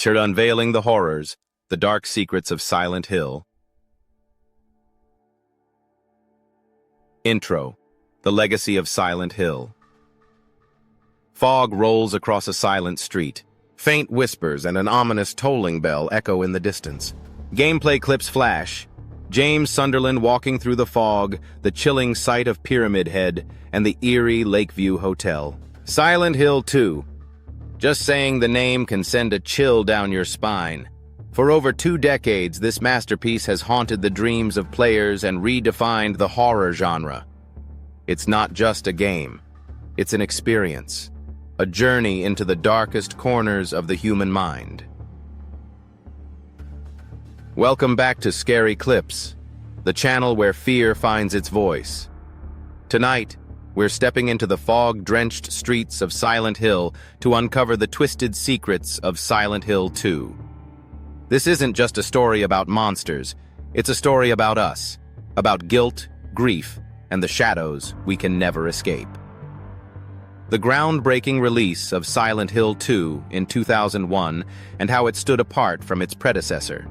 Unveiling the horrors, the dark secrets of Silent Hill. Intro: The legacy of Silent Hill. Fog rolls across a silent street. Faint whispers and an ominous tolling bell echo in the distance. Gameplay clips flash. James Sunderland walking through the fog, the chilling sight of Pyramid Head, and the eerie Lakeview Hotel. Silent Hill 2. Just saying the name can send a chill down your spine. For over 2 decades, this masterpiece has haunted the dreams of players and redefined the horror genre. It's not just a game. It's an experience. A journey into the darkest corners of the human mind. Welcome back to Scary Clips, the channel where fear finds its voice. Tonight, we're stepping into the fog-drenched streets of Silent Hill to uncover the twisted secrets of Silent Hill 2. This isn't just a story about monsters, it's a story about us, about guilt, grief, and the shadows we can never escape. The groundbreaking release of Silent Hill 2 in 2001 and how it stood apart from its predecessor.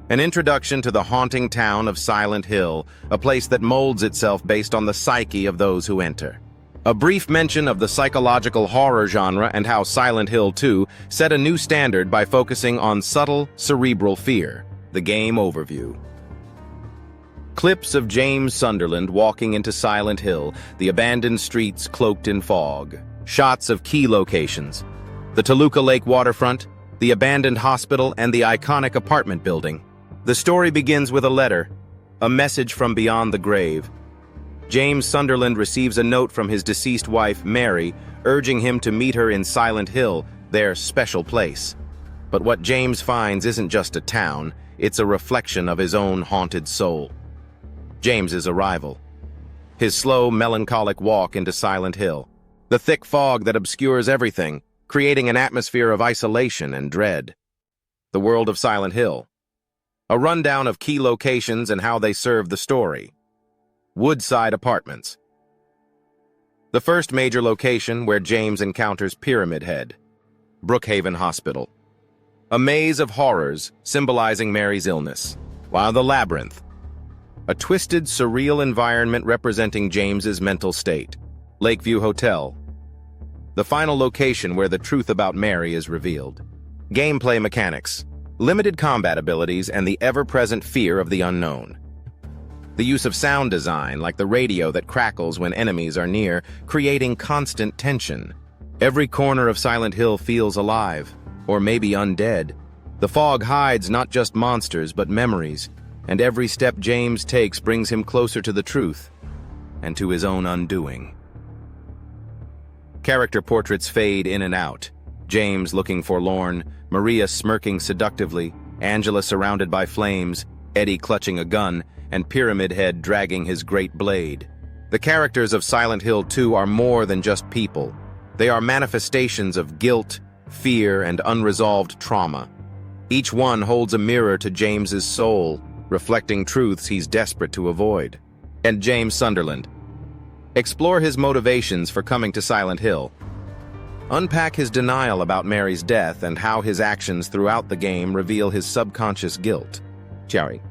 An introduction to the haunting town of Silent Hill, a place that molds itself based on the psyche of those who enter. A brief mention of the psychological horror genre and how Silent Hill 2 set a new standard by focusing on subtle, cerebral fear. The game overview. Clips of James Sunderland walking into Silent Hill, the abandoned streets cloaked in fog. Shots of key locations. The Toluca Lake waterfront, the abandoned hospital, and the iconic apartment building. The story begins with a letter, a message from beyond the grave. James Sunderland receives a note from his deceased wife, Mary, urging him to meet her in Silent Hill, their special place. But what James finds isn't just a town, it's a reflection of his own haunted soul. James's arrival. His slow, melancholic walk into Silent Hill. The thick fog that obscures everything, creating an atmosphere of isolation and dread. The world of Silent Hill. A rundown of key locations and how they serve the story. Woodside Apartments. The first major location where James encounters Pyramid Head. Brookhaven Hospital. A maze of horrors symbolizing Mary's illness. While the Labyrinth. A twisted, surreal environment representing James's mental state. Lakeview Hotel. The final location where the truth about Mary is revealed. Gameplay mechanics. Limited combat abilities and the ever-present fear of the unknown. The use of sound design, like the radio that crackles when enemies are near, creating constant tension. Every corner of Silent Hill feels alive, or maybe undead. The fog hides not just monsters, but memories, and every step James takes brings him closer to the truth, and to his own undoing. Character portraits fade in and out. James looking forlorn, Maria smirking seductively, Angela surrounded by flames, Eddie clutching a gun, and Pyramid Head dragging his great blade. The characters of Silent Hill 2 are more than just people. They are manifestations of guilt, fear, and unresolved trauma. Each one holds a mirror to James's soul, reflecting truths he's desperate to avoid. And James Sunderland. Explore his motivations for coming to Silent Hill. Unpack his denial about Mary's death and how his actions throughout the game reveal his subconscious guilt. Cherry.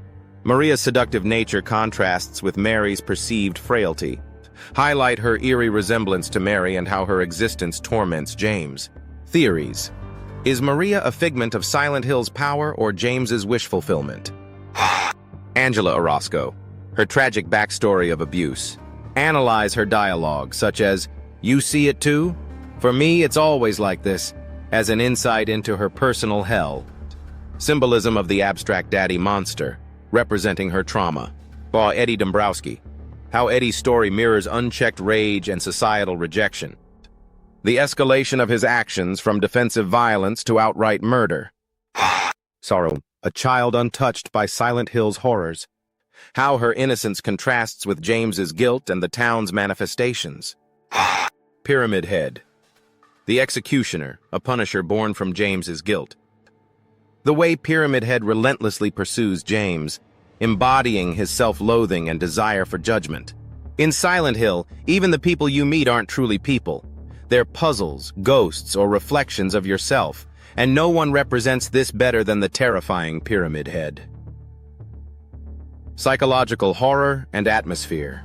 Maria's seductive nature contrasts with Mary's perceived frailty. Highlight her eerie resemblance to Mary and how her existence torments James. Theories. Is Maria a figment of Silent Hill's power or James's wish fulfillment? Angela Orozco. Her tragic backstory of abuse. Analyze her dialogue, such as, "You see it too? For me, it's always like this," as an insight into her personal hell. Symbolism of the abstract daddy monster, representing her trauma. Eddie Dombrowski. How Eddie's story mirrors unchecked rage and societal rejection. The escalation of his actions from defensive violence to outright murder. Sorrow. A child untouched by Silent Hill's horrors. How her innocence contrasts with James's guilt and the town's manifestations. Pyramid Head. The executioner, a punisher born from James's guilt. The way Pyramid Head relentlessly pursues James, embodying his self-loathing and desire for judgment. In Silent Hill, even the people you meet aren't truly people. They're puzzles, ghosts, or reflections of yourself, and no one represents this better than the terrifying Pyramid Head. Psychological horror and atmosphere.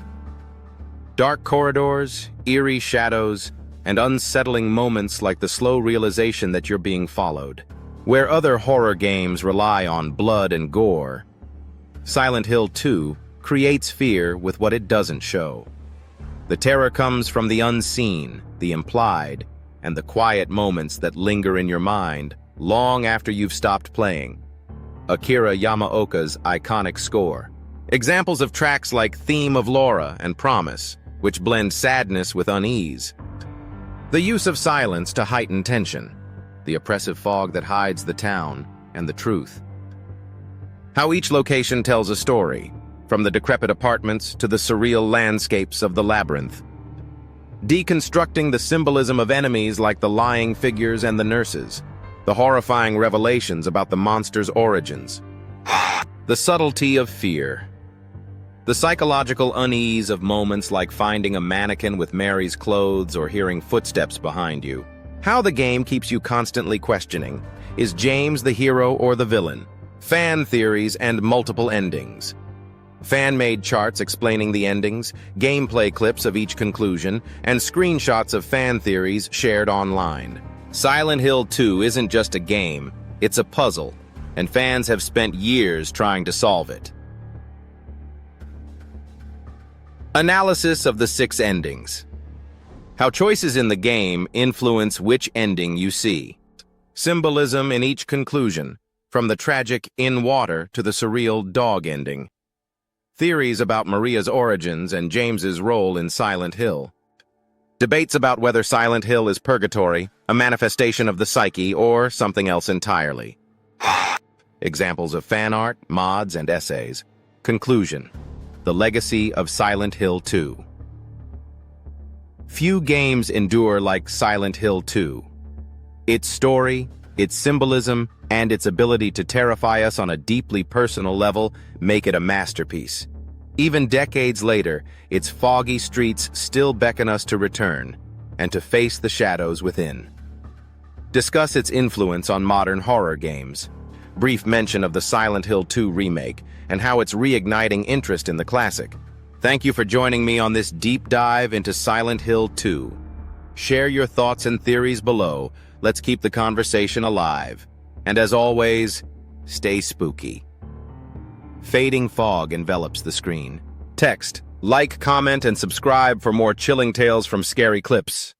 Dark corridors, eerie shadows, and unsettling moments like the slow realization that you're being followed. Where other horror games rely on blood and gore, Silent Hill 2 creates fear with what it doesn't show. The terror comes from the unseen, the implied, and the quiet moments that linger in your mind long after you've stopped playing. Akira Yamaoka's iconic score. Examples of tracks like Theme of Laura and Promise, which blend sadness with unease. The use of silence to heighten tension. The oppressive fog that hides the town and the truth. How each location tells a story, from the decrepit apartments to the surreal landscapes of the labyrinth. Deconstructing the symbolism of enemies like the lying figures and the nurses. The horrifying revelations about the monster's origins. The subtlety of fear. The psychological unease of moments like finding a mannequin with Mary's clothes or hearing footsteps behind you. How the game keeps you constantly questioning. Is James the hero or the villain? Fan theories and multiple endings. Fan-made charts explaining the endings, gameplay clips of each conclusion, and screenshots of fan theories shared online. Silent Hill 2 isn't just a game, it's a puzzle, and fans have spent years trying to solve it. Analysis of the 6 endings. How choices in the game influence which ending you see. Symbolism in each conclusion, from the tragic in water to the surreal dog ending. Theories about Maria's origins and James's role in Silent Hill. Debates about whether Silent Hill is purgatory, a manifestation of the psyche, or something else entirely. Examples of fan art, mods, and essays. Conclusion. The legacy of Silent Hill 2. Few games endure like Silent Hill 2. Its story, its symbolism, and its ability to terrify us on a deeply personal level make it a masterpiece. Even decades later, its foggy streets still beckon us to return and to face the shadows within. Discuss its influence on modern horror games. Brief mention of the Silent Hill 2 remake and how it's reigniting interest in the classic. Thank you for joining me on this deep dive into Silent Hill 2. Share your thoughts and theories below. Let's keep the conversation alive. And as always, stay spooky. Fading fog envelops the screen. Text, like, comment, and subscribe for more chilling tales from Scary Clips.